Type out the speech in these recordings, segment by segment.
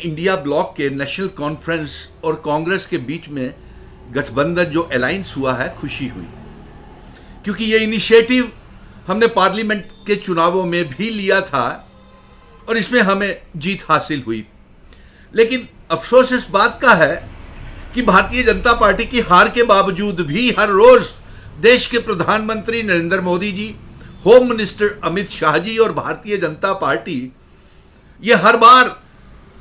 India block के national conference और कांग्रेस के बीच में गठबंधन जो अलायंस हुआ है, खुशी हुई, क्योंकि ये इनिशिएटिव हमने पार्लियामेंट के चुनावों में भी लिया था और इसमें हमें जीत हासिल हुई। लेकिन अफसोस इस बात का है कि भारतीय जनता पार्टी की हार के बावजूद भी हर रोज देश के प्रधानमंत्री नरेंद्र मोदी जी, होम मिनिस्टर अमित शाह जी और भारतीय जनता पार्टी ये हर बार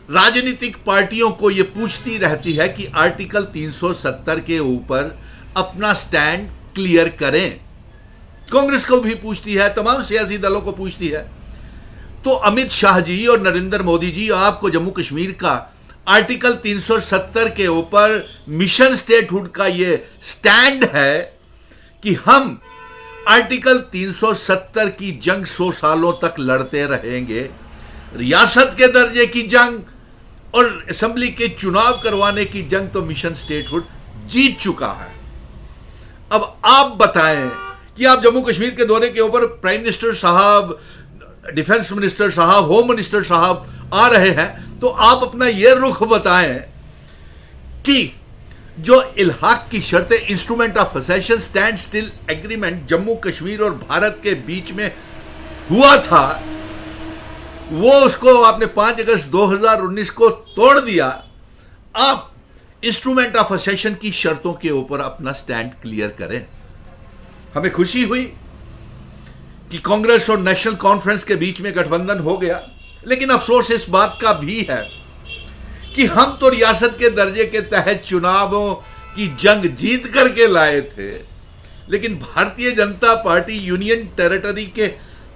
राजनीतिक पार्टियों को ये पूछती रहती है कि आर्टिकल 370 के ऊपर अपना स्टैंड क्लियर करें। कांग्रेस को भी पूछती है, तमाम सियासी दलों को पूछती है। तो अमित शाह जी और नरेंद्र मोदी जी, आपको जम्मू कश्मीर का आर्टिकल 370 के ऊपर मिशन स्टेटहुड का ये स्टैंड है कि हम आर्टिकल 370 की जंग 100 सालों तक लड़ते रहेंगे। रियासत के दर्जे की जंग और असेंबली के चुनाव करवाने की जंग तो मिशन स्टेटहुड जीत चुका है। अब आप बताएं कि आप जम्मू कश्मीर के दौरे के ऊपर प्राइम मिनिस्टर साहब, डिफेंस मिनिस्टर साहब, होम मिनिस्टर साहब आ रहे हैं, तो आप अपना यह रुख बताएं कि जो इल्हाक की शर्तें, instrument of accession, standstill agreement Jammu Kashmir और भारत के बीच में हुआ था, वो उसको आपने 5 अगस्त 2019 को तोड़ दिया। आप इंस्ट्रूमेंट ऑफ असेशन की शर्तों के ऊपर अपना स्टैंड क्लियर करें। हमें खुशी हुई कि कांग्रेस और नेशनल कॉन्फ्रेंस के बीच में गठबंधन हो गया, लेकिन अफसोस इस बात का भी है कि हम तो रियासत के दर्जे के तहत चुनावों की जंग जीत करके लाए थे, लेकिन Bharatiya Janata party union territory के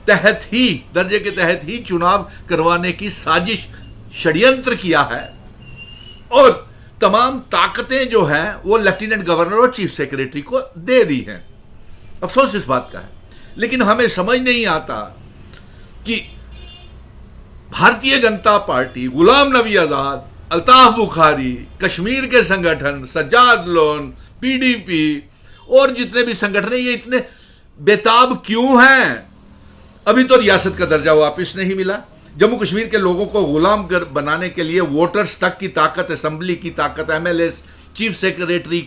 तहत ही, दर्जे के तहत ही चुनाव करवाने की साजिश, षड्यंत्र किया है और तमाम ताकतें जो हैं वो लेफ्टिनेंट गवर्नर और चीफ सेक्रेटरी को दे दी हैं। अफसोस इस बात का है, लेकिन हमें समझ नहीं आता कि भारतीय जनता पार्टी, गुलाम नबी आजाद, अल्ताफ बुखारी, कश्मीर के संगठन, सज्जाद लोन, पीडीपी और जितने भी संगठन हैं, ये इतने बेताब क्यों हैं? अभी तो रियासत का दर्जा वापस नहीं मिला। जम्मू कश्मीर के लोगों को गुलाम बनाने के लिए वोटर्स तक की ताकत, असेंबली की ताकत, एमएलएस, चीफ सेक्रेटरी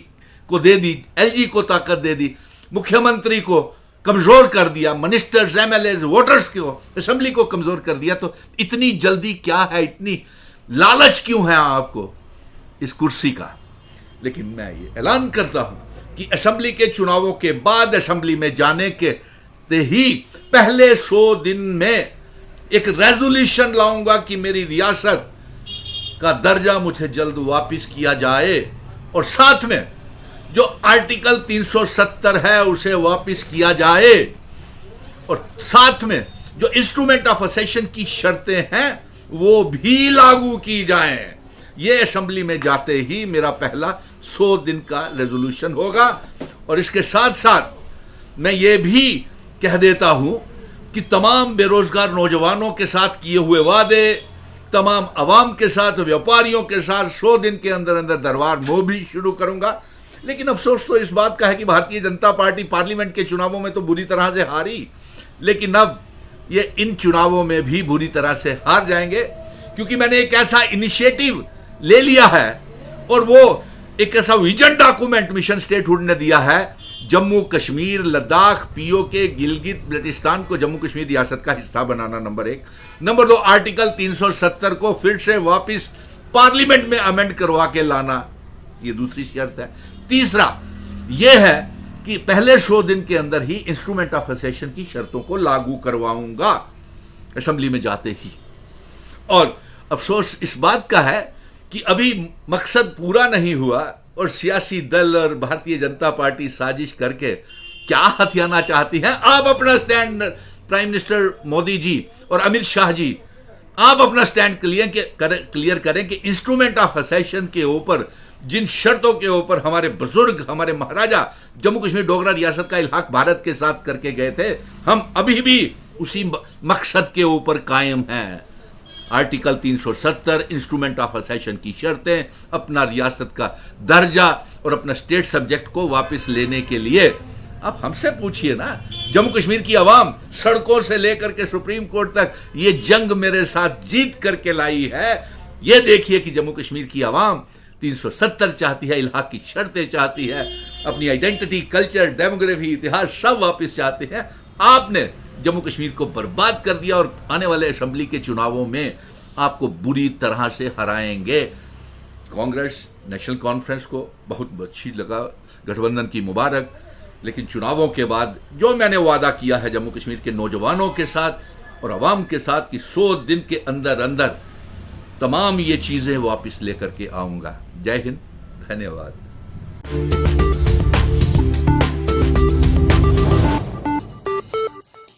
को दे दी, एलजी को ताकत दे दी, मुख्यमंत्री को कमजोर कर दिया, मिनिस्टर्स, एमएलएस, वोटर्स को, असेंबली को कमजोर कर दिया। तो इतनी जल्दी क्या है, इतनी लालच क्यों है आपको इस कुर्सी का? लेकिन मैं ये ऐलान करता हूं कि असेंबली के चुनावों के बाद असेंबली में जाने के ही पहले 100 दिन में एक रेजोल्यूशन लाऊंगा कि मेरी रियासत का दर्जा मुझे जल्द वापस किया जाए और साथ में जो आर्टिकल 370 है उसे वापस किया जाए और साथ में जो इंस्ट्रूमेंट ऑफ असेशन की शर्तें हैं वो भी लागू की जाएं। ये असेंबली में जाते ही मेरा पहला 100 दिन का रेजोल्यूशन होगा। और इसके साथ साथ मैं ये भी कह देता हूं कि तमाम बेरोजगार नौजवानों के साथ किए हुए वादे, तमाम अवाम के साथ, व्यापारियों के साथ 100 दिन के अंदर अंदर दरबार मुंह भी शुरू करूंगा। लेकिन अफसोस तो इस बात का है कि भारतीय जनता पार्टी पार्लियामेंट के चुनावों में तो बुरी तरह से हारी, लेकिन अब ये इन चुनावों में भी बुरी तरह से हार जाएंगे, क्योंकि मैंने एक ऐसा इनिशिएटिव ले लिया है और वो एक ऐसा विजन डॉक्यूमेंट मिशन स्टेटहुड ने दिया है, जम्मू कश्मीर, लद्दाख, पीओके, गिलगित बल्टिस्तान को जम्मू कश्मीर रियासत का हिस्सा बनाना, नंबर 1। नंबर 2, आर्टिकल 370 को फिर से वापस पार्लियामेंट में अमेंड करवा के लाना, ये दूसरी शर्त है। तीसरा यह है कि पहले 100 दिन के अंदर ही इंस्ट्रूमेंट ऑफ असेशन की शर्तों को लागू करवाऊंगा असेंबली में जाते ही। और अफसोस इस बात का है कि अभी मकसद पूरा नहीं हुआ और सियासी दल और भारतीय जनता पार्टी साजिश करके क्या हथियाना चाहती है। आप अपना stand, prime minister Modi ji और अमित शाह जी, आप अपना स्टैंड क्लियर करें कि इंस्ट्रूमेंट ऑफ असेशन के ऊपर, जिन शर्तों के ऊपर हमारे बुजुर्ग, हमारे महाराजा जम्मू कश्मीर डोगरा रियासत का इल्हाक भारत के साथ करके गए थे, हम अभी भी उसी मकसद के ऊपर कायम हैं। आर्टिकल 370, इंस्ट्रूमेंट ऑफ असेशन की शर्तें, अपना रियासत का दर्जा और अपना स्टेट सब्जेक्ट को वापस लेने के लिए आप हमसे पूछिए ना। जम्मू कश्मीर की आवाम सड़कों से लेकर के सुप्रीम कोर्ट तक ये जंग मेरे साथ जीत करके लाई है। ये देखिए कि जम्मू कश्मीर की आवाम 370 चाहती है, इल्हाक की शर्तें चाहती है, अपनी आइडेंटिटी, कल्चर, डेमोग्राफी, इतिहास सब वापस चाहते हैं। आपने जम्मू कश्मीर को बर्बाद कर दिया और आने वाले असेंबली के चुनावों में आपको बुरी तरह से हराएंगे। कांग्रेस नेशनल कॉन्फ्रेंस को बहुत अच्छी लगा, गठबंधन की मुबारक, लेकिन चुनावों के बाद जो मैंने वादा किया है जम्मू कश्मीर के नौजवानों के साथ और अवाम के साथ कि 100 दिन के अंदर अंदर तमाम ये चीज़ें वापस लेकर के आऊँगा। जय हिंद, धन्यवाद।